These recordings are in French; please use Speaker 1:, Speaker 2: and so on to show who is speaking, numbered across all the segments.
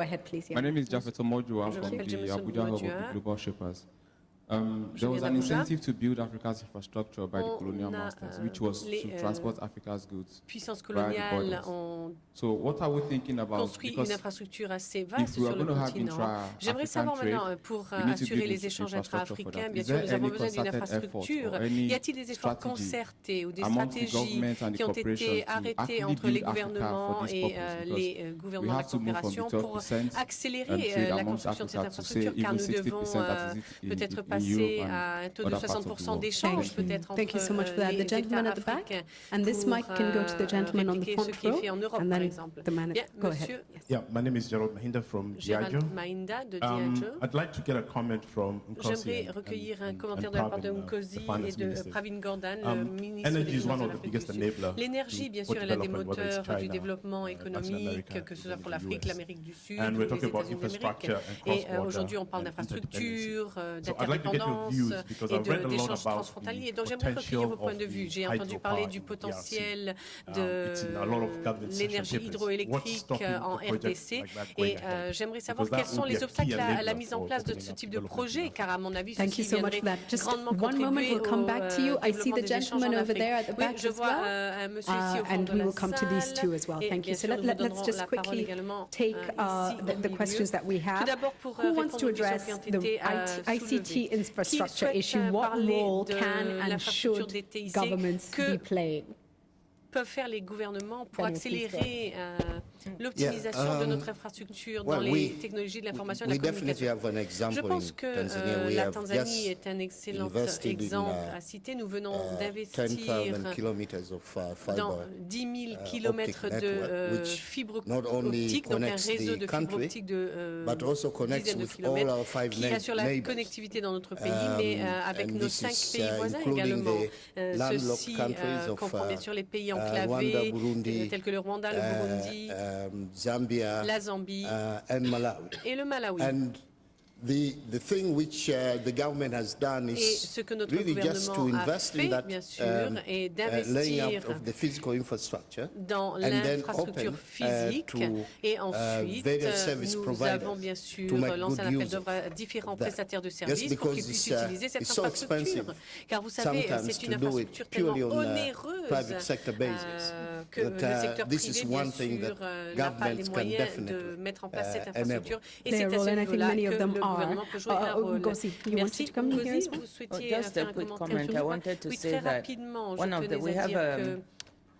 Speaker 1: go ahead, please.
Speaker 2: My
Speaker 1: Yeah.
Speaker 2: name is Jafet Omojua
Speaker 3: Je
Speaker 2: from
Speaker 3: m'appelle
Speaker 2: the
Speaker 3: Jameson
Speaker 2: Abuja Hub of the
Speaker 3: Omojua.
Speaker 2: Global Shapers. There was an
Speaker 3: viens d'Abuja.
Speaker 2: incentive to build Africa's infrastructure by the colonial
Speaker 3: On a,
Speaker 2: masters, which was
Speaker 3: les,
Speaker 2: to transport Africa's goods
Speaker 3: Puissances
Speaker 2: via the
Speaker 3: coloniales
Speaker 2: borders.
Speaker 3: ont
Speaker 2: So what are we thinking about?
Speaker 3: construit
Speaker 2: Because
Speaker 3: une infrastructure assez
Speaker 2: if
Speaker 3: vaste
Speaker 2: we are
Speaker 3: sur le
Speaker 2: going to have
Speaker 3: continent. J'aimerais
Speaker 2: intra-African
Speaker 3: savoir
Speaker 2: trade,
Speaker 3: maintenant, pour
Speaker 2: we need to
Speaker 3: assurer
Speaker 2: build
Speaker 3: les échanges
Speaker 2: infrastructure for
Speaker 3: intra-africains,
Speaker 2: that.
Speaker 3: bien
Speaker 2: Is
Speaker 3: sûr,
Speaker 2: there
Speaker 3: nous avons
Speaker 2: any
Speaker 3: besoin d'une
Speaker 2: concerted effort
Speaker 3: infrastructure.
Speaker 2: or any
Speaker 3: Y a-t-il des efforts
Speaker 2: strategy
Speaker 3: concertés ou des
Speaker 2: amongst the
Speaker 3: stratégies
Speaker 2: government and the
Speaker 3: qui ont été
Speaker 2: corporations to
Speaker 3: arrêtées
Speaker 2: actually
Speaker 3: entre
Speaker 2: build
Speaker 3: les
Speaker 2: Africa
Speaker 3: gouvernements
Speaker 2: for this
Speaker 3: et
Speaker 2: purpose? Because
Speaker 3: les
Speaker 2: we
Speaker 3: gouvernements de la
Speaker 2: have to move from
Speaker 3: coopération
Speaker 2: the
Speaker 3: pour
Speaker 2: 12%
Speaker 3: accélérer
Speaker 2: trade
Speaker 3: la
Speaker 2: amongst
Speaker 3: construction de cette
Speaker 2: Africa to say
Speaker 3: infrastructure, car
Speaker 2: even
Speaker 3: nous devons
Speaker 2: 60% as it
Speaker 3: peut-être
Speaker 2: in
Speaker 3: passer
Speaker 2: Europe
Speaker 3: à un taux de
Speaker 2: other parts of the
Speaker 3: 60%
Speaker 2: world.
Speaker 3: d'échanges peut-être
Speaker 1: Thank you so much
Speaker 3: entre
Speaker 1: for that.
Speaker 3: les
Speaker 1: The gentleman
Speaker 3: États
Speaker 1: at the back,
Speaker 3: africains
Speaker 1: and this
Speaker 3: pour
Speaker 1: mic can go to the gentleman on the
Speaker 3: répliquer
Speaker 1: front
Speaker 3: ce qui est
Speaker 1: row,
Speaker 3: fait en Europe,
Speaker 1: and
Speaker 3: par
Speaker 1: then
Speaker 3: exemple.
Speaker 1: the man.
Speaker 3: Bien,
Speaker 1: Go ahead.
Speaker 3: monsieur
Speaker 4: Yeah, my name is Gerald Mahinda from
Speaker 3: Gérald
Speaker 4: Diageo.
Speaker 3: Mainda de Diageo.
Speaker 4: I'd like to get a comment from Nkosi
Speaker 3: J'aimerais
Speaker 4: and-
Speaker 3: recueillir un
Speaker 4: and
Speaker 3: commentaire de la part de
Speaker 4: Pravin,
Speaker 3: Nkosi
Speaker 4: the finance
Speaker 3: et de
Speaker 4: ministers.
Speaker 3: Pravin Gordhan, le ministre
Speaker 4: Energy
Speaker 3: des
Speaker 4: is one
Speaker 3: Finances de
Speaker 4: of the
Speaker 3: l'Afrique
Speaker 4: biggest
Speaker 3: du Sud.
Speaker 4: enablers
Speaker 3: L'énergie, bien
Speaker 4: for
Speaker 3: sûr, est l'un des
Speaker 4: development, whether it's
Speaker 3: moteurs du
Speaker 4: China,
Speaker 3: développement
Speaker 4: Latin
Speaker 3: économique,
Speaker 4: America,
Speaker 3: que ce soit
Speaker 4: even
Speaker 3: pour
Speaker 4: the
Speaker 3: l'Afrique,
Speaker 4: US.
Speaker 3: l'Amérique du Sud
Speaker 4: And
Speaker 3: ou
Speaker 4: we're
Speaker 3: les
Speaker 4: talking about
Speaker 3: États-Unis d'Amérique.
Speaker 4: infrastructure and
Speaker 3: Et
Speaker 4: cross-border
Speaker 3: aujourd'hui, on parle
Speaker 4: and
Speaker 3: d'infrastructure,
Speaker 4: So I'd like to get your
Speaker 3: d'interdépendance
Speaker 4: views because
Speaker 3: et
Speaker 4: I've read a lot
Speaker 3: d'échanges
Speaker 4: about
Speaker 3: transfrontaliers.
Speaker 4: the
Speaker 3: Donc j'aimerais recueillir vos
Speaker 4: potential
Speaker 3: points de
Speaker 4: of
Speaker 3: vue.
Speaker 4: the
Speaker 3: J'ai entendu parler du
Speaker 4: hydropower in the DRC.
Speaker 3: potentiel
Speaker 4: It's in a lot of government
Speaker 3: de
Speaker 4: session
Speaker 3: l'énergie
Speaker 4: papers. What's
Speaker 3: hydroélectrique
Speaker 4: stopping
Speaker 3: en
Speaker 4: the project
Speaker 3: RDC.
Speaker 4: like that going
Speaker 3: Et
Speaker 4: ahead?
Speaker 3: j'aimerais savoir
Speaker 4: Because that
Speaker 3: quels sont
Speaker 4: would be
Speaker 3: les
Speaker 4: a
Speaker 3: obstacles
Speaker 4: key
Speaker 3: à la
Speaker 4: enabler
Speaker 3: mise en
Speaker 4: for
Speaker 3: place de
Speaker 4: opening
Speaker 3: ce
Speaker 4: up
Speaker 3: type de
Speaker 4: development
Speaker 3: projet,
Speaker 4: in
Speaker 3: car à mon avis,
Speaker 1: Thank
Speaker 3: ceci
Speaker 1: you so much
Speaker 3: viendrait
Speaker 1: for that. Just
Speaker 3: grandement
Speaker 1: one moment,
Speaker 3: contribuer
Speaker 1: we'll come
Speaker 3: au
Speaker 1: back to you. I see
Speaker 3: développement
Speaker 1: the
Speaker 3: des échanges
Speaker 1: gentleman
Speaker 3: en
Speaker 1: over
Speaker 3: Afrique.
Speaker 1: there at the
Speaker 3: Oui,
Speaker 1: back
Speaker 3: je
Speaker 1: as
Speaker 3: vois
Speaker 1: well.
Speaker 3: un monsieur ici au fond
Speaker 1: And
Speaker 3: de
Speaker 1: we
Speaker 3: la
Speaker 1: will come to these two
Speaker 3: salle.
Speaker 1: as well.
Speaker 3: Et
Speaker 1: Thank
Speaker 3: bien
Speaker 1: you. So
Speaker 3: sûr, nous
Speaker 1: let's
Speaker 3: donnerons
Speaker 1: just
Speaker 3: la parole
Speaker 1: quickly
Speaker 3: également
Speaker 1: take
Speaker 3: ici au
Speaker 1: the questions
Speaker 3: milieu.
Speaker 1: that we
Speaker 3: Tout
Speaker 1: have.
Speaker 3: d'abord, pour
Speaker 1: Who wants to
Speaker 3: répondre aux questions
Speaker 1: address
Speaker 3: qui ont
Speaker 1: the
Speaker 3: été
Speaker 1: ICT
Speaker 3: soulevées.
Speaker 1: infrastructure
Speaker 3: Qui
Speaker 1: issue?
Speaker 3: souhaite
Speaker 1: What
Speaker 3: parler
Speaker 1: role
Speaker 3: de
Speaker 1: can and
Speaker 3: l'infrastructure
Speaker 1: should
Speaker 3: des TIC
Speaker 1: governments
Speaker 3: que
Speaker 1: be playing?
Speaker 3: peuvent faire les gouvernements pour
Speaker 1: Daniel, please go
Speaker 3: accélérer l'optimisation de notre infrastructure dans les technologies de l'information et de la communication. Je pense que la Tanzanie est un excellent exemple à citer. Nous venons d'investir dans 10 000 kilomètres de fibre optique, donc un réseau de fibre optique de dizaines de kilomètres qui assure la connectivité dans notre pays, mais avec nos 5 pays voisins également. Ceci comprend bien sûr les pays enclavés, tels que le Rwanda, le Burundi, la Zambie et le Malawi.
Speaker 5: The thing which the government has done
Speaker 3: Et
Speaker 5: is
Speaker 3: ce que notre
Speaker 5: really just to
Speaker 3: gouvernement a
Speaker 5: invest in
Speaker 3: fait,
Speaker 5: that
Speaker 3: bien sûr, est
Speaker 5: laying out
Speaker 3: d'investir
Speaker 5: of the physical infrastructure
Speaker 3: dans
Speaker 5: and then
Speaker 3: l'infrastructure
Speaker 5: open
Speaker 3: physique.
Speaker 5: to
Speaker 3: Et ensuite,
Speaker 5: various service
Speaker 3: nous
Speaker 5: providers
Speaker 3: avons bien sûr
Speaker 5: to make
Speaker 3: lancé
Speaker 5: good
Speaker 3: un appel
Speaker 5: use
Speaker 3: d'offres à différents
Speaker 5: that.
Speaker 3: prestataires de
Speaker 5: Yes,
Speaker 3: services pour
Speaker 5: because
Speaker 3: qu'ils puissent
Speaker 5: it's,
Speaker 3: utiliser cette
Speaker 5: it's so
Speaker 3: infrastructure.
Speaker 5: expensive
Speaker 3: Car vous savez,
Speaker 5: sometimes
Speaker 3: c'est une
Speaker 5: to do it
Speaker 3: infrastructure tellement
Speaker 5: purely on a
Speaker 3: onéreuse
Speaker 5: private sector basis
Speaker 3: que
Speaker 5: that,
Speaker 3: le secteur
Speaker 5: this
Speaker 3: privé,
Speaker 5: is
Speaker 3: bien
Speaker 5: one thing
Speaker 3: sûr,
Speaker 5: that
Speaker 3: n'a pas les
Speaker 5: governments can
Speaker 3: moyens de
Speaker 5: definitely,
Speaker 3: mettre en place cette
Speaker 5: enable.
Speaker 3: infrastructure. Et
Speaker 1: Their
Speaker 3: c'est à
Speaker 1: role,
Speaker 3: ce
Speaker 1: and I think
Speaker 3: niveau-là
Speaker 1: many
Speaker 3: que
Speaker 1: of
Speaker 3: le
Speaker 1: them are.
Speaker 3: gouvernement peut jouer un rôle.
Speaker 1: Ngozi, you wanted
Speaker 3: Merci.
Speaker 1: to come here as
Speaker 3: Ngozi,
Speaker 1: well?
Speaker 3: vous souhaitiez
Speaker 6: Just
Speaker 3: faire
Speaker 6: a
Speaker 3: un
Speaker 6: quick
Speaker 3: commentaire
Speaker 6: comment.
Speaker 3: je
Speaker 6: I
Speaker 3: crois.
Speaker 6: wanted to
Speaker 3: Oui,
Speaker 6: say
Speaker 3: très
Speaker 6: that
Speaker 3: rapidement, je
Speaker 6: one of the
Speaker 3: tenais
Speaker 6: we
Speaker 3: à
Speaker 6: have
Speaker 3: dire que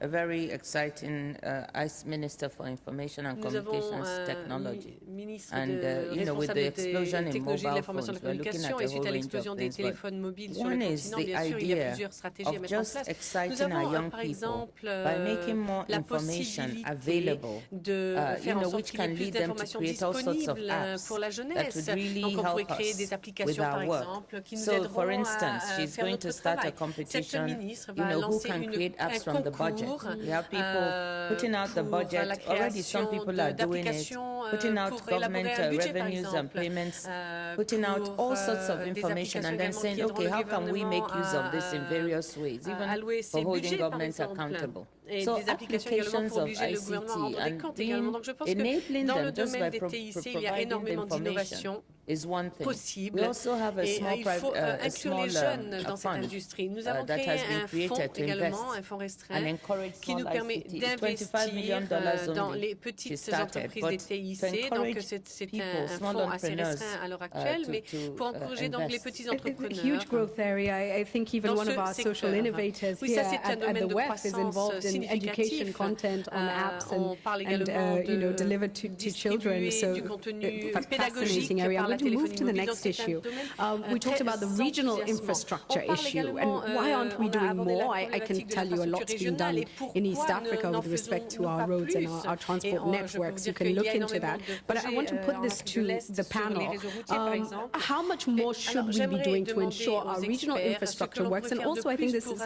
Speaker 6: a very exciting ICE Minister for Information and
Speaker 3: nous avons
Speaker 6: Communications
Speaker 3: un
Speaker 6: Technology.
Speaker 3: ministre
Speaker 6: And,
Speaker 3: de
Speaker 6: with the
Speaker 3: responsable
Speaker 6: explosion in
Speaker 3: des technologies de
Speaker 6: mobile
Speaker 3: l'information et de la
Speaker 6: phones, we're looking
Speaker 3: communication
Speaker 6: at
Speaker 3: et
Speaker 6: a
Speaker 3: suite à
Speaker 6: whole range
Speaker 3: l'explosion
Speaker 6: of
Speaker 3: des
Speaker 6: things, but
Speaker 3: téléphones mobiles sur le
Speaker 6: one is
Speaker 3: continent,
Speaker 6: the
Speaker 3: bien sûr, il y a
Speaker 6: idea
Speaker 3: plusieurs stratégies à
Speaker 6: of
Speaker 3: mettre en
Speaker 6: just
Speaker 3: place. Nous
Speaker 6: exciting our
Speaker 3: avons,
Speaker 6: young
Speaker 3: par
Speaker 6: people
Speaker 3: exemple,
Speaker 6: by making more
Speaker 3: la
Speaker 6: information
Speaker 3: possibilité
Speaker 6: available,
Speaker 3: de faire en sorte
Speaker 6: which
Speaker 3: qu'il y ait
Speaker 6: can
Speaker 3: plus
Speaker 6: lead them to
Speaker 3: d'informations
Speaker 6: create all sorts of
Speaker 3: disponibles
Speaker 6: apps
Speaker 3: pour la
Speaker 6: that
Speaker 3: jeunesse.
Speaker 6: would really
Speaker 3: Donc, on pourrait
Speaker 6: help
Speaker 3: créer
Speaker 6: us
Speaker 3: des
Speaker 6: with
Speaker 3: applications,
Speaker 6: our
Speaker 3: par
Speaker 6: work.
Speaker 3: exemple, qui nous
Speaker 6: So, for
Speaker 3: aideront
Speaker 6: instance,
Speaker 3: à
Speaker 6: she's
Speaker 3: faire
Speaker 6: going
Speaker 3: notre
Speaker 6: to start a
Speaker 3: travail. Cette
Speaker 6: competition,
Speaker 3: ministre
Speaker 6: you
Speaker 3: va
Speaker 6: know, who
Speaker 3: lancer
Speaker 6: can create apps
Speaker 3: un
Speaker 6: from the budget.
Speaker 3: concours
Speaker 6: We have people putting out the
Speaker 3: pour
Speaker 6: budget.
Speaker 3: la
Speaker 6: Already, some
Speaker 3: création
Speaker 6: people are doing it.
Speaker 3: d'applications
Speaker 6: Putting out
Speaker 3: pour
Speaker 6: government
Speaker 3: élaborer un budget, par
Speaker 6: revenues and
Speaker 3: exemple,
Speaker 6: payments, putting out
Speaker 3: pour
Speaker 6: all sorts of
Speaker 3: des
Speaker 6: information, and then
Speaker 3: applications
Speaker 6: saying,
Speaker 3: également qui
Speaker 6: okay,
Speaker 3: aideront
Speaker 6: how
Speaker 3: le
Speaker 6: can we make
Speaker 3: gouvernement
Speaker 6: use of this in various ways,
Speaker 3: allouer
Speaker 6: even
Speaker 3: ses
Speaker 6: for holding
Speaker 3: budgets, par
Speaker 6: governments
Speaker 3: exemple.
Speaker 6: accountable.
Speaker 3: Et
Speaker 6: So
Speaker 3: des applications également
Speaker 6: applications
Speaker 3: pour
Speaker 6: of
Speaker 3: obliger le gouvernement à
Speaker 6: ICT
Speaker 3: rendre des
Speaker 6: and
Speaker 3: comptes également. Donc je pense que
Speaker 6: enabling
Speaker 3: dans le
Speaker 6: them just
Speaker 3: domaine
Speaker 6: by
Speaker 3: des TIC, il y a
Speaker 6: providing
Speaker 3: énormément
Speaker 6: the information
Speaker 3: d'innovations
Speaker 6: is one thing.
Speaker 3: possibles
Speaker 6: We also have a
Speaker 3: et
Speaker 6: small
Speaker 3: il faut
Speaker 6: a
Speaker 3: inclure
Speaker 6: small
Speaker 3: les jeunes
Speaker 6: a
Speaker 3: dans cette
Speaker 6: fund,
Speaker 3: industrie. Nous avons
Speaker 6: that
Speaker 3: créé
Speaker 6: has been
Speaker 3: un fonds
Speaker 6: created to
Speaker 3: également,
Speaker 6: invest
Speaker 3: un fonds
Speaker 6: and
Speaker 3: restreint
Speaker 6: encourage
Speaker 3: qui nous
Speaker 6: small
Speaker 3: permet
Speaker 6: ICT. $25 million
Speaker 3: d'investir dans
Speaker 6: only
Speaker 3: les
Speaker 6: she
Speaker 3: petites
Speaker 6: started,
Speaker 3: entreprises
Speaker 6: but
Speaker 3: des
Speaker 6: to
Speaker 3: TIC. Donc
Speaker 6: encourage
Speaker 3: c'est
Speaker 6: people,
Speaker 3: un
Speaker 6: small
Speaker 3: fonds assez
Speaker 6: entrepreneurs,
Speaker 3: restreint à l'heure actuelle, mais pour encourager donc les
Speaker 6: invest.
Speaker 3: petits
Speaker 1: A
Speaker 3: entrepreneurs.
Speaker 1: huge growth area. I think even
Speaker 3: Dans
Speaker 1: one of
Speaker 3: ce
Speaker 1: our social
Speaker 3: secteur.
Speaker 1: innovators
Speaker 3: Oui, ça,
Speaker 1: here
Speaker 3: c'est un
Speaker 1: at
Speaker 3: domaine
Speaker 1: the
Speaker 3: de
Speaker 1: WEF is
Speaker 3: croissance
Speaker 1: involved in education
Speaker 3: significatif.
Speaker 1: content on apps
Speaker 3: On parle
Speaker 1: and
Speaker 3: également
Speaker 1: you know,
Speaker 3: de
Speaker 1: delivered to children. So
Speaker 3: du contenu
Speaker 1: fascinating
Speaker 3: pédagogique
Speaker 1: area.
Speaker 3: par
Speaker 1: I'm
Speaker 3: la
Speaker 1: going to move
Speaker 3: téléphonie
Speaker 1: to the
Speaker 3: mobile.
Speaker 1: next
Speaker 3: Donc, c'est un
Speaker 1: issue.
Speaker 3: domaine
Speaker 1: We talked
Speaker 3: très
Speaker 1: about the regional
Speaker 3: enthousiasmant.
Speaker 1: infrastructure
Speaker 3: On parle
Speaker 1: issue
Speaker 3: également,
Speaker 1: and why aren't we
Speaker 3: on a
Speaker 1: doing
Speaker 3: abordé la
Speaker 1: more? I can
Speaker 3: problématique de
Speaker 1: tell you a lot's
Speaker 3: l'infrastructure
Speaker 1: been done
Speaker 3: régionale et
Speaker 1: in East
Speaker 3: pourquoi
Speaker 1: Africa
Speaker 3: n'en
Speaker 1: with respect to
Speaker 3: faisons-nous
Speaker 1: our
Speaker 3: pas
Speaker 1: roads and
Speaker 3: plus?
Speaker 1: our transport
Speaker 3: Et je peux vous
Speaker 1: networks. You
Speaker 3: dire
Speaker 1: can
Speaker 3: qu'il y a
Speaker 1: look into
Speaker 3: énormément
Speaker 1: that.
Speaker 3: de
Speaker 1: But I want to
Speaker 3: projets
Speaker 1: put
Speaker 3: en
Speaker 1: this
Speaker 3: Afrique de
Speaker 1: to
Speaker 3: l'Est
Speaker 1: the
Speaker 3: sur les
Speaker 1: panel.
Speaker 3: réseaux routiers, par exemple.
Speaker 1: How much more should we be doing to ensure our regional infrastructure works? And also, I think this is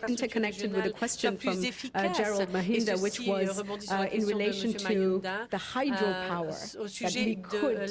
Speaker 1: interconnected with a question from Gerald Mahinda, which was in relation to the hydropower that we could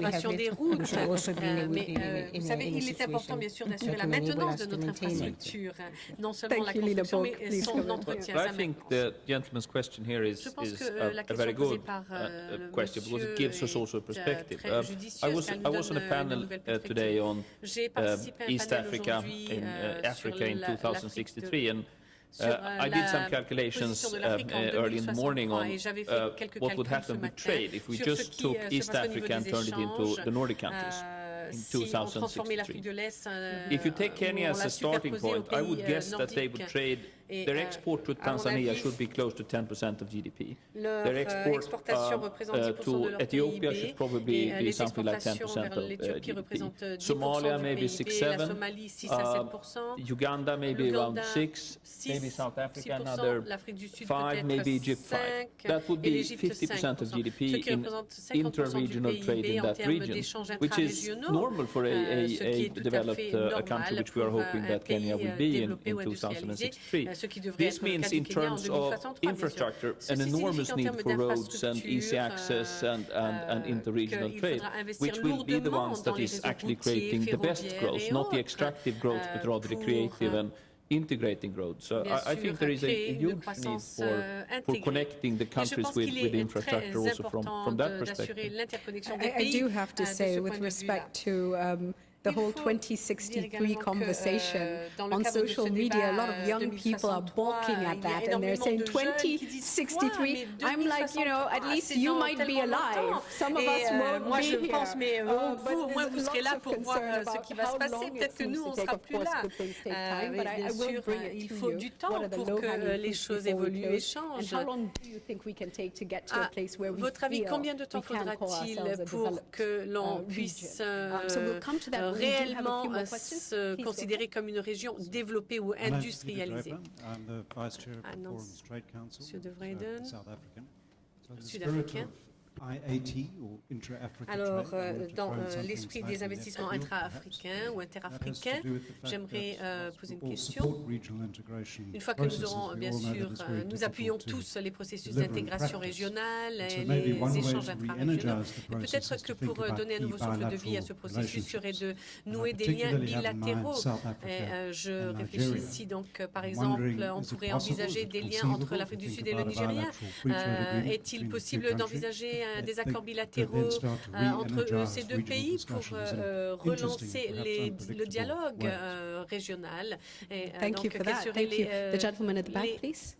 Speaker 3: l'amélioration des routes. Mais vous savez, il est important bien sûr d'assurer la maintenance de notre infrastructure. non seulement la
Speaker 1: Thank you, Lina
Speaker 3: construction,
Speaker 1: Borg.
Speaker 3: mais
Speaker 1: Please
Speaker 3: son
Speaker 1: go ahead.
Speaker 3: entretien.
Speaker 7: But I
Speaker 3: sa
Speaker 7: think
Speaker 3: maintenance.
Speaker 7: the gentleman's question here is
Speaker 3: Je pense que
Speaker 7: a
Speaker 3: la
Speaker 7: very
Speaker 3: question posée
Speaker 7: good
Speaker 3: par
Speaker 7: question because it gives us also a perspective.
Speaker 3: très judicieuse, car elle
Speaker 7: I
Speaker 3: nous
Speaker 7: was on
Speaker 3: donne
Speaker 7: a panel
Speaker 3: une nouvelle perspective.
Speaker 7: today on
Speaker 3: J'ai participé à un
Speaker 7: East
Speaker 3: panel
Speaker 7: Africa
Speaker 3: aujourd'hui
Speaker 7: in Africa in
Speaker 3: sur
Speaker 7: 2063 and
Speaker 3: sur
Speaker 7: I did some
Speaker 3: la
Speaker 7: calculations
Speaker 3: position de l'Afrique en
Speaker 7: early in the morning
Speaker 3: 2063
Speaker 7: on
Speaker 3: et j'avais fait quelques
Speaker 7: what would
Speaker 3: calculs ce
Speaker 7: happen with
Speaker 3: matin
Speaker 7: trade if we
Speaker 3: sur ce
Speaker 7: just
Speaker 3: qui
Speaker 7: took
Speaker 3: se
Speaker 7: East
Speaker 3: passe au niveau
Speaker 7: Africa and
Speaker 3: des
Speaker 7: turned it into
Speaker 3: échanges,
Speaker 7: the Nordic countries in
Speaker 3: si on transformait l'Afrique
Speaker 7: 2063.
Speaker 3: de l'Est,
Speaker 7: If you take Kenya
Speaker 3: on
Speaker 7: as
Speaker 3: l'a
Speaker 7: a starting
Speaker 3: superposé aux
Speaker 7: point, I would
Speaker 3: pays
Speaker 7: guess that they would
Speaker 3: nordiques.
Speaker 7: trade
Speaker 3: Et,
Speaker 7: their export to
Speaker 3: à mon
Speaker 7: Tanzania
Speaker 3: avis,
Speaker 7: should be close to 10% of GDP.
Speaker 3: leur
Speaker 7: Their export
Speaker 3: exportation représente 10% de
Speaker 7: to
Speaker 3: leur
Speaker 7: Ethiopia
Speaker 3: PIB
Speaker 7: should probably
Speaker 3: et
Speaker 7: be
Speaker 3: les
Speaker 7: something like 10%
Speaker 3: exportations vers
Speaker 7: of
Speaker 3: l'Éthiopie
Speaker 7: GDP.
Speaker 3: représentent 10%
Speaker 7: Somalia
Speaker 3: du
Speaker 7: maybe
Speaker 3: PIB,
Speaker 7: 6,
Speaker 3: la
Speaker 7: 7.
Speaker 3: Somalie 6 à 7%,
Speaker 7: Uganda maybe around
Speaker 3: l'Ouganda
Speaker 7: 6, maybe
Speaker 3: 6,
Speaker 7: South Africa
Speaker 3: 6%,
Speaker 7: another
Speaker 3: l'Afrique du Sud
Speaker 7: 5, maybe
Speaker 3: peut-être
Speaker 7: Egypt 5.
Speaker 3: 5,
Speaker 7: That would
Speaker 3: et
Speaker 7: be
Speaker 3: l'Égypte
Speaker 7: 50% of
Speaker 3: 5%, ce
Speaker 7: GDP
Speaker 3: qui
Speaker 7: in
Speaker 3: représente 50% du
Speaker 7: intra-regional trade
Speaker 3: PIB
Speaker 7: in
Speaker 3: en
Speaker 7: that
Speaker 3: termes
Speaker 7: region,
Speaker 3: d'échanges
Speaker 7: which is
Speaker 3: intra-régionaux,
Speaker 7: normal for
Speaker 3: ce qui
Speaker 7: a
Speaker 3: est tout à
Speaker 7: developed
Speaker 3: fait
Speaker 7: a country
Speaker 3: normal
Speaker 7: which we are
Speaker 3: pour
Speaker 7: hoping
Speaker 3: un
Speaker 7: that Kenya
Speaker 3: pays
Speaker 7: will be
Speaker 3: développé
Speaker 7: in
Speaker 3: ou industrialisé,
Speaker 7: 2063.
Speaker 3: ce qui devrait
Speaker 7: This
Speaker 3: être le cas
Speaker 7: means
Speaker 3: du
Speaker 7: in
Speaker 3: Kenya en
Speaker 7: terms of
Speaker 3: 2063, bien sûr.
Speaker 7: infrastructure, an
Speaker 3: Ceci
Speaker 7: enormous
Speaker 3: signifie en
Speaker 7: need
Speaker 3: termes
Speaker 7: for roads and easy
Speaker 3: d'infrastructures,
Speaker 7: access and interregional
Speaker 3: qu'il
Speaker 7: trade,
Speaker 3: faudra investir
Speaker 7: which will be the
Speaker 3: lourdement
Speaker 7: ones
Speaker 3: dans
Speaker 7: that
Speaker 3: les
Speaker 7: is
Speaker 3: réseaux
Speaker 7: actually
Speaker 3: routiers,
Speaker 7: creating the best
Speaker 3: ferroviaires
Speaker 7: growth,
Speaker 3: et
Speaker 7: not the
Speaker 3: autres,
Speaker 7: extractive growth, but rather the
Speaker 3: pour,
Speaker 7: creative and integrating growth. So
Speaker 3: bien
Speaker 7: I think
Speaker 3: sûr,
Speaker 7: there is a
Speaker 3: créer une
Speaker 7: huge need
Speaker 3: croissance
Speaker 7: for
Speaker 3: intégrée.
Speaker 7: connecting the
Speaker 3: Et je
Speaker 7: countries
Speaker 3: pense
Speaker 7: with
Speaker 3: qu'il est
Speaker 7: infrastructure
Speaker 3: très
Speaker 7: also
Speaker 3: important
Speaker 7: from that
Speaker 3: d'assurer
Speaker 7: perspective.
Speaker 3: l'interconnexion des
Speaker 1: I
Speaker 3: pays
Speaker 1: do have to
Speaker 3: de ce
Speaker 1: say,
Speaker 3: point
Speaker 1: with
Speaker 3: de vue-là.
Speaker 1: respect to the
Speaker 3: Il
Speaker 1: whole
Speaker 3: faut dire
Speaker 1: 2063
Speaker 3: également que,
Speaker 1: conversation
Speaker 3: dans le
Speaker 1: on
Speaker 3: cadre de ce
Speaker 1: social
Speaker 3: débat,
Speaker 1: media, a lot of young people are
Speaker 3: 2063,
Speaker 1: balking at
Speaker 3: il y a
Speaker 1: that and they're
Speaker 3: énormément
Speaker 1: saying
Speaker 3: de jeunes qui disent, quoi,
Speaker 1: 2063.
Speaker 3: mais
Speaker 1: I'm like, you know, at
Speaker 3: 2063,
Speaker 1: least
Speaker 3: c'est
Speaker 1: you
Speaker 3: dans
Speaker 1: might be
Speaker 3: tellement
Speaker 1: alive.
Speaker 3: longtemps.
Speaker 1: Some of
Speaker 3: Et,
Speaker 1: us won't
Speaker 3: moi,
Speaker 1: be
Speaker 3: je
Speaker 1: here.
Speaker 3: pense, mais
Speaker 1: But
Speaker 3: vous, au moins,
Speaker 1: there's
Speaker 3: vous serez
Speaker 1: lots
Speaker 3: là
Speaker 1: of
Speaker 3: pour voir
Speaker 1: concern
Speaker 3: ce
Speaker 1: about
Speaker 3: qui va se
Speaker 1: how
Speaker 3: passer.
Speaker 1: long it
Speaker 3: Peut-être que
Speaker 1: seems
Speaker 3: nous,
Speaker 1: to
Speaker 3: on ne
Speaker 1: take.
Speaker 3: sera
Speaker 1: Of
Speaker 3: plus
Speaker 1: course,
Speaker 3: là.
Speaker 1: good things take time, but
Speaker 3: Bien
Speaker 1: I will
Speaker 3: sûr,
Speaker 1: bring it
Speaker 3: il
Speaker 1: to
Speaker 3: faut
Speaker 1: you.
Speaker 3: du
Speaker 1: What
Speaker 3: temps
Speaker 1: are the
Speaker 3: pour
Speaker 1: low-hanging
Speaker 3: que les
Speaker 1: fruits
Speaker 3: choses
Speaker 1: before we
Speaker 3: évoluent et
Speaker 1: close? And
Speaker 3: changent.
Speaker 1: how long do you think we can take to get to a
Speaker 3: À
Speaker 1: place where we
Speaker 3: votre avis,
Speaker 1: feel
Speaker 3: combien de temps
Speaker 1: we can call
Speaker 3: faudra-t-il
Speaker 1: ourselves a
Speaker 3: pour
Speaker 1: developed
Speaker 3: que l'on
Speaker 1: region?
Speaker 3: puisse
Speaker 1: So we'll come to that. We do have a few
Speaker 3: réellement
Speaker 1: more questions.
Speaker 3: se
Speaker 1: Please go
Speaker 3: considérer comme une région développée ou industrialisée?
Speaker 8: I'm the Vice Chair of
Speaker 3: Ah
Speaker 8: the
Speaker 3: non,
Speaker 8: Forum's Trade Council,
Speaker 3: Monsieur de Vreeden,
Speaker 8: South African. So the spirit
Speaker 3: Sud-Africain.
Speaker 8: of IAT, or intra-African
Speaker 3: Alors,
Speaker 8: trade, I want to
Speaker 3: dans
Speaker 8: throw in something
Speaker 3: l'esprit
Speaker 8: slightly
Speaker 3: des investissements
Speaker 8: left field,
Speaker 3: intra-africains ou
Speaker 8: perhaps. That has
Speaker 3: interafricains,
Speaker 8: to do with the fact
Speaker 3: j'aimerais
Speaker 8: that
Speaker 3: poser une
Speaker 8: all
Speaker 3: question.
Speaker 8: support regional integration
Speaker 3: Une fois que nous
Speaker 8: processes,
Speaker 3: aurons,
Speaker 8: we
Speaker 3: bien
Speaker 8: all know
Speaker 3: sûr,
Speaker 8: that it's very
Speaker 3: nous appuyons
Speaker 8: difficult to
Speaker 3: tous les processus
Speaker 8: deliver in
Speaker 3: d'intégration
Speaker 8: practice.
Speaker 3: régionale
Speaker 8: And so
Speaker 3: et
Speaker 8: maybe one
Speaker 3: les
Speaker 8: way
Speaker 3: échanges
Speaker 8: to
Speaker 3: intra-régionaux.
Speaker 8: re-energize the
Speaker 3: Et
Speaker 8: process
Speaker 3: peut-être
Speaker 8: is
Speaker 3: que
Speaker 8: to think
Speaker 3: pour
Speaker 8: about
Speaker 3: donner un
Speaker 8: key
Speaker 3: nouveau souffle de vie à ce
Speaker 8: bilateral
Speaker 3: processus serait de
Speaker 8: relationships.
Speaker 3: nouer
Speaker 8: And I
Speaker 3: des liens
Speaker 8: particularly have in mind
Speaker 3: bilatéraux.
Speaker 8: South Africa
Speaker 3: Je
Speaker 8: and
Speaker 3: réfléchis
Speaker 8: Nigeria.
Speaker 3: ici donc, par
Speaker 8: I'm
Speaker 3: exemple,
Speaker 8: wondering,
Speaker 3: on
Speaker 8: is it
Speaker 3: pourrait
Speaker 8: possible,
Speaker 3: envisager
Speaker 8: is it
Speaker 3: des liens
Speaker 8: conceivable
Speaker 3: entre l'Afrique
Speaker 8: to
Speaker 3: du
Speaker 8: think
Speaker 3: Sud et le
Speaker 8: about a
Speaker 3: Nigeria.
Speaker 8: bilateral free trade agreement
Speaker 3: Est-il
Speaker 8: between the
Speaker 3: possible
Speaker 8: two countries?
Speaker 3: d'envisager des
Speaker 8: They
Speaker 3: accords
Speaker 8: could
Speaker 3: bilatéraux
Speaker 8: then start to
Speaker 3: entre
Speaker 8: re-energize
Speaker 3: ces deux
Speaker 8: regional
Speaker 3: pays pour
Speaker 8: discussions in an
Speaker 3: relancer
Speaker 8: interesting, perhaps
Speaker 3: le
Speaker 8: unpredictable
Speaker 3: dialogue
Speaker 8: ways.
Speaker 3: régional? Et,
Speaker 1: Thank you
Speaker 3: donc,
Speaker 1: for
Speaker 3: quelles
Speaker 1: that.
Speaker 3: seraient
Speaker 1: Thank you. The
Speaker 3: les
Speaker 1: gentleman at the back, please.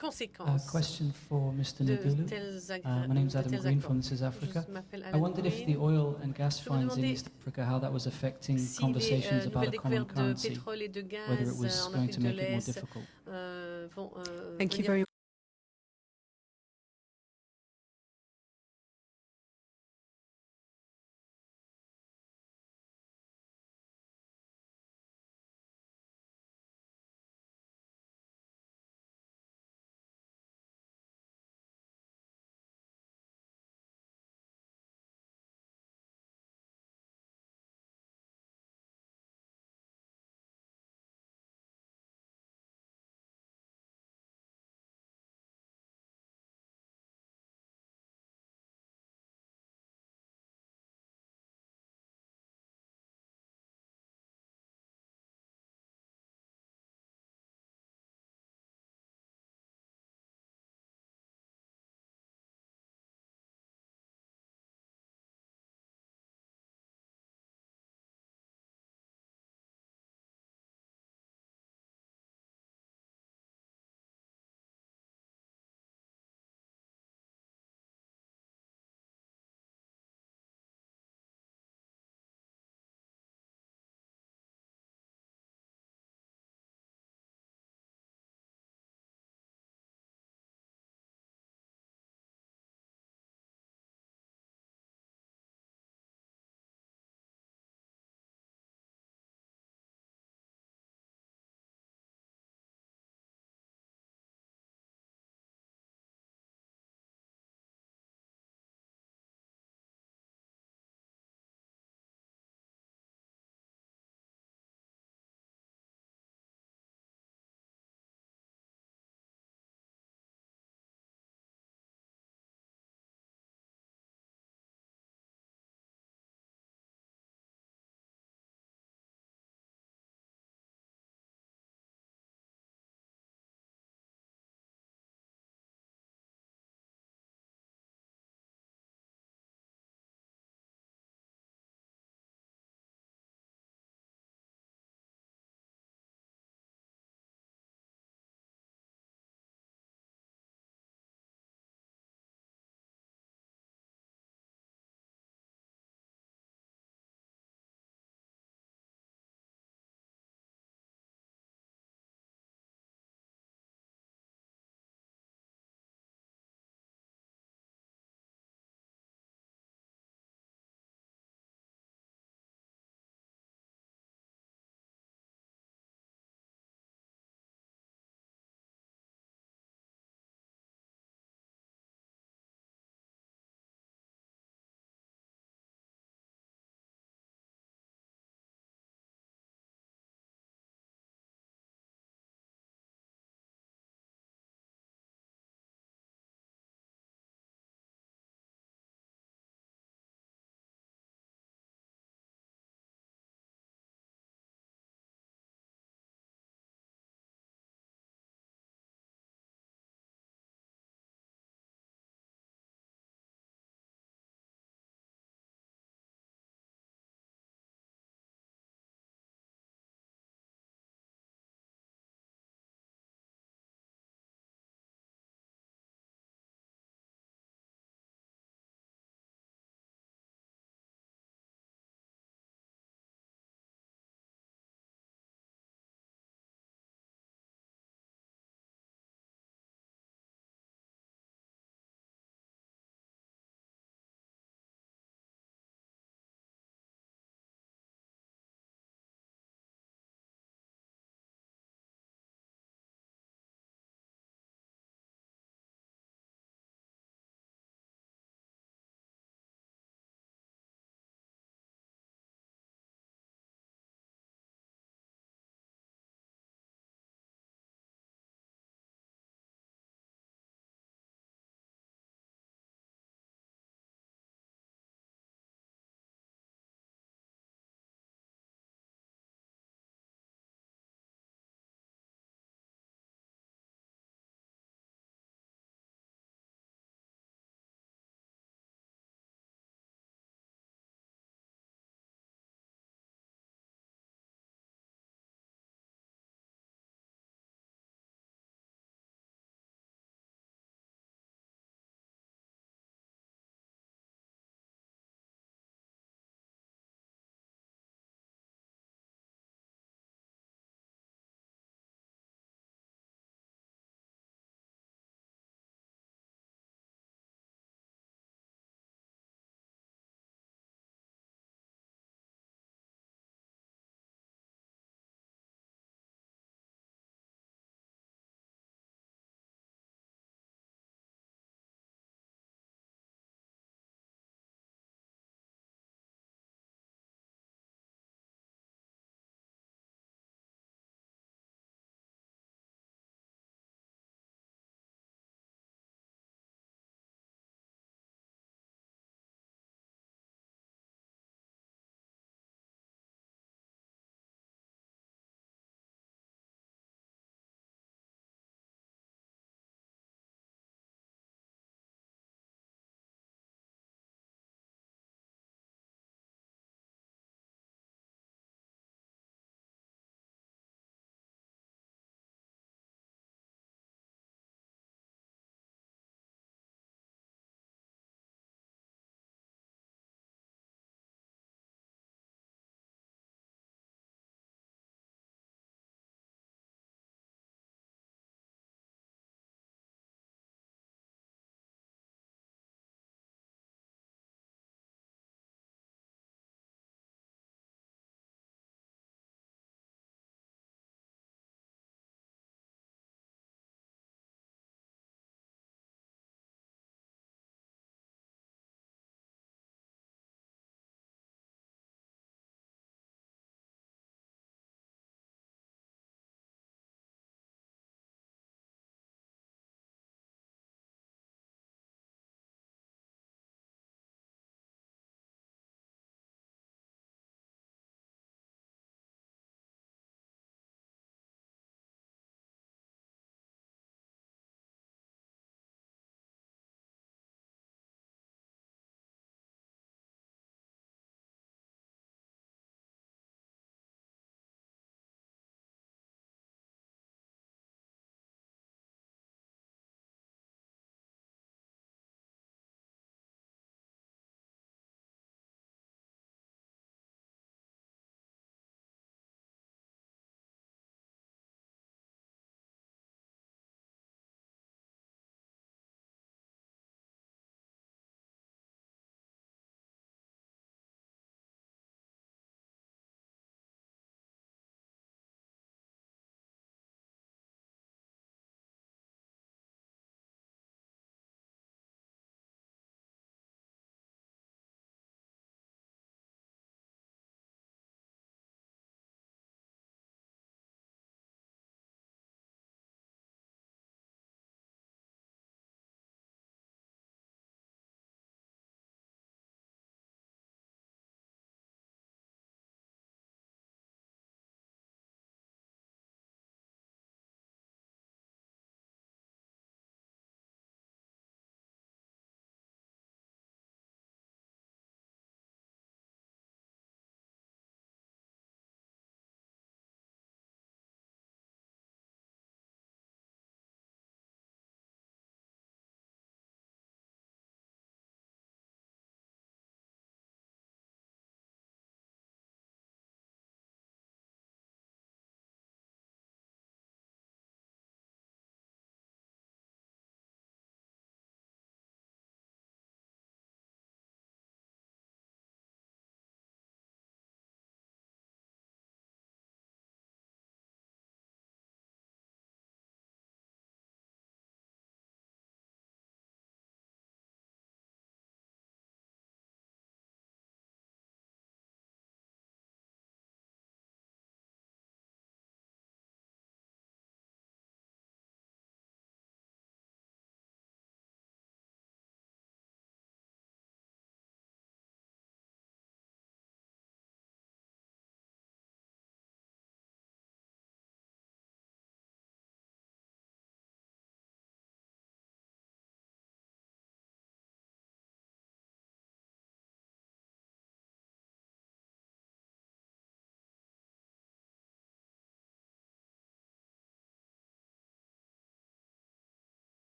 Speaker 3: conséquences
Speaker 9: question for Mr.
Speaker 3: de
Speaker 9: Ndulu.
Speaker 3: tels
Speaker 9: My name is
Speaker 3: de
Speaker 9: Adam
Speaker 3: tels
Speaker 9: Green
Speaker 3: accords?
Speaker 9: from This Is Africa.
Speaker 3: Je m'appelle
Speaker 9: I
Speaker 3: Alan
Speaker 9: wondered if the
Speaker 3: Green.
Speaker 9: oil and gas
Speaker 3: Je me
Speaker 9: finds in
Speaker 3: demandais
Speaker 9: East Africa, how that was affecting
Speaker 3: si
Speaker 9: conversations
Speaker 3: les
Speaker 9: about
Speaker 3: nouvelles
Speaker 9: a common
Speaker 3: découvertes de
Speaker 9: currency,
Speaker 3: pétrole et de
Speaker 9: whether
Speaker 3: gaz
Speaker 9: it was
Speaker 3: en
Speaker 9: going
Speaker 3: Afrique
Speaker 9: to
Speaker 3: de
Speaker 9: make it more
Speaker 3: l'Est
Speaker 9: difficult.
Speaker 3: vont
Speaker 1: Thank you
Speaker 3: venir
Speaker 1: very